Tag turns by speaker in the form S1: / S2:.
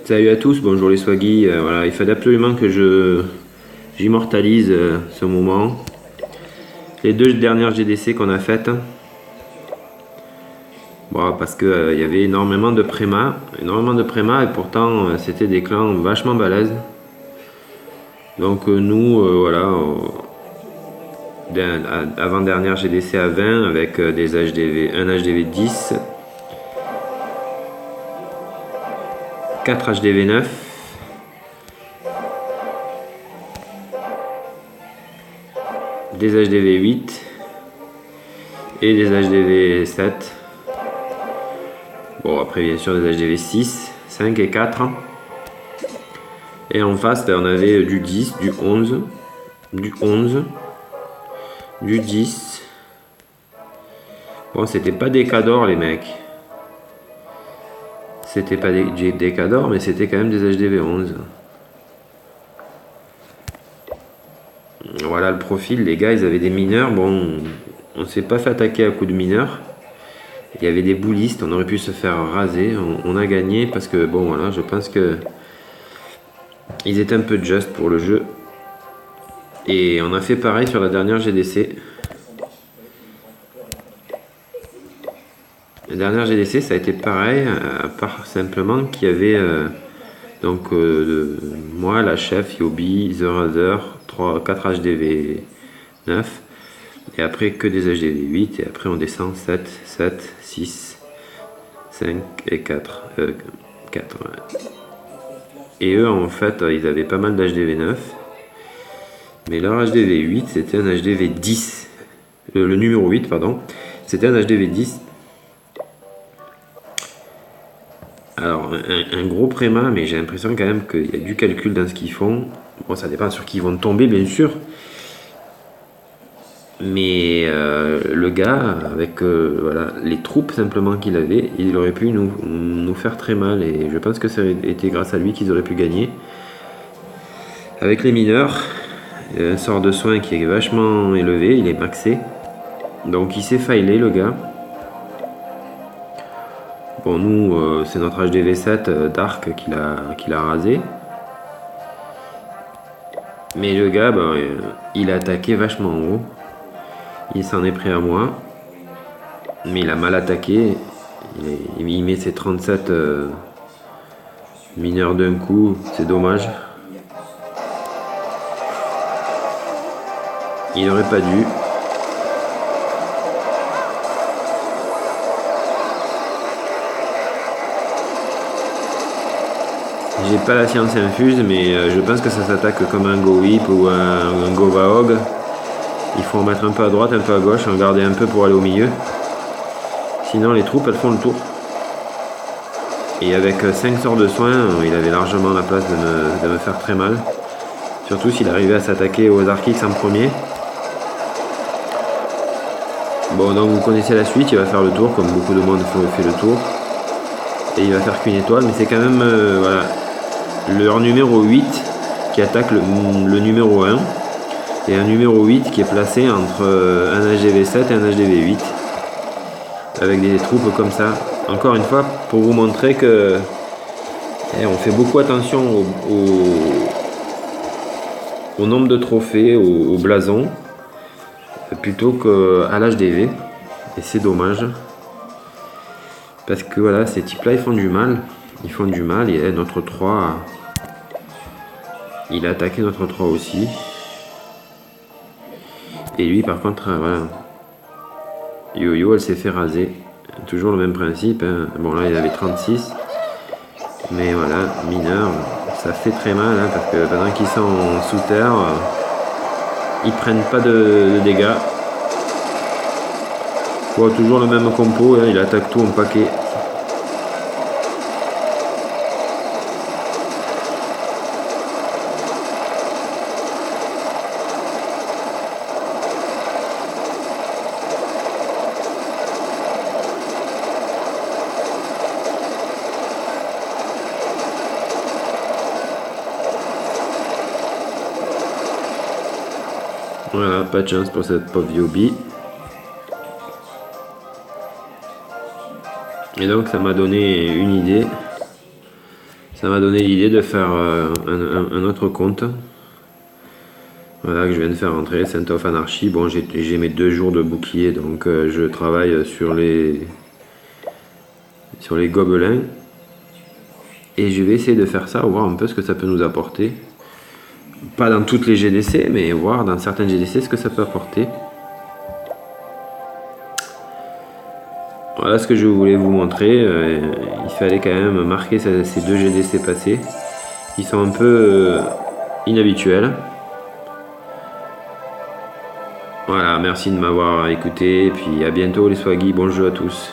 S1: Salut à tous, bonjour les swaggy. Voilà, il fallait absolument que j'immortalise ce moment. Les deux dernières GDC qu'on a faites. Bon, parce que il y avait énormément de préma, et pourtant c'était des clans vachement balèzes. Donc nous, voilà, avant dernière GDC à 20 avec des HDV, un HDV 10, 4 HDV 9. Des HDV 8 et des HDV 7. Bon, après bien sûr des HDV 6, 5 et 4. Et en face, on avait du 10, du 11, du 11, du 10. Bon, c'était pas des cadors les mecs. C'était pas des cadors, mais c'était quand même des HDV 11. Voilà le profil, les gars, ils avaient des mineurs. Bon, on s'est pas fait attaquer à coups de mineurs. Il y avait des boulistes, on aurait pu se faire raser. On a gagné parce que, bon, voilà, je pense que ils étaient un peu just pour le jeu. Et on a fait pareil sur la dernière GDC. La dernière GDC, ça a été pareil, à part simplement qu'il y avait moi, la chef, Yobi, The Razer, 4 HDV 9. Et après que des HDV 8. Et après on descend 7, 7, 6, 5 et 4. 4 ouais. Et eux, en fait, ils avaient pas mal d'HDV 9. Mais leur HDV 8, c'était un HDV 10. Le numéro 8, pardon. C'était un HDV 10. Alors, un gros préma, mais j'ai l'impression quand même qu'il y a du calcul dans ce qu'ils font. Bon, ça dépend sur qui ils vont tomber, bien sûr. Mais le gars, avec voilà, les troupes simplement qu'il avait, il aurait pu nous faire très mal. Et je pense que ça a été grâce à lui qu'ils auraient pu gagner. Avec les mineurs, il y a un sort de soin qui est vachement élevé, il est maxé. Donc il s'est failé le gars. Bon, nous, c'est notre HDV7 Dark qu'il a rasé. Mais le gars, ben, il a attaqué vachement haut. Il s'en est pris à moi. Mais il a mal attaqué. Il met ses 37 mineurs d'un coup. C'est dommage. Il aurait pas dû. J'ai pas la science infuse, mais je pense que ça s'attaque comme un Go Whip ou un Go Vaog. Il faut en mettre un peu à droite, un peu à gauche, en garder un peu pour aller au milieu. Sinon les troupes elles font le tour. Et avec 5 sorts de soins, il avait largement la place de me faire très mal. Surtout s'il arrivait à s'attaquer aux Arkix en premier. Bon, donc vous connaissez la suite, il va faire le tour, comme beaucoup de monde fait le tour. Et il va faire qu'une étoile, mais c'est quand même voilà, leur numéro 8 qui attaque le numéro 1. Et un numéro 8 qui est placé entre un HDV 7 et un HDV 8. Avec des troupes comme ça. Encore une fois, pour vous montrer que on fait beaucoup attention au nombre de trophées, au blason, plutôt qu'à l'HDV. Et c'est dommage. Parce que voilà, ces types-là, ils font du mal. Ils font du mal. Et notre 3, il a attaqué notre 3 aussi. Et lui, par contre, voilà. Yo-Yo, elle s'est fait raser. Toujours le même principe. Hein. Bon, là, il avait 36. Mais voilà, mineur, ça fait très mal. Hein, parce que pendant qu'ils sont sous terre, ils prennent pas de dégâts. Bon, toujours le même compo. Hein, il attaque tout en paquet. Voilà, pas de chance pour cette pauvre Yobi. Et donc ça m'a donné une idée. Ça m'a donné l'idée de faire un autre compte. Voilà, que je viens de faire entrer, Saint of Anarchy. Bon, j'ai mes 2 jours de bouclier, donc je travaille sur les gobelins. Et je vais essayer de faire ça, voir un peu ce que ça peut nous apporter. Pas dans toutes les GDC, mais voir dans certaines GDC ce que ça peut apporter. Voilà ce que je voulais vous montrer. Il fallait quand même marquer ces 2 GDC passés, qui sont un peu inhabituels. Voilà, merci de m'avoir écouté, et puis à bientôt les swaggy, bon jeu à tous.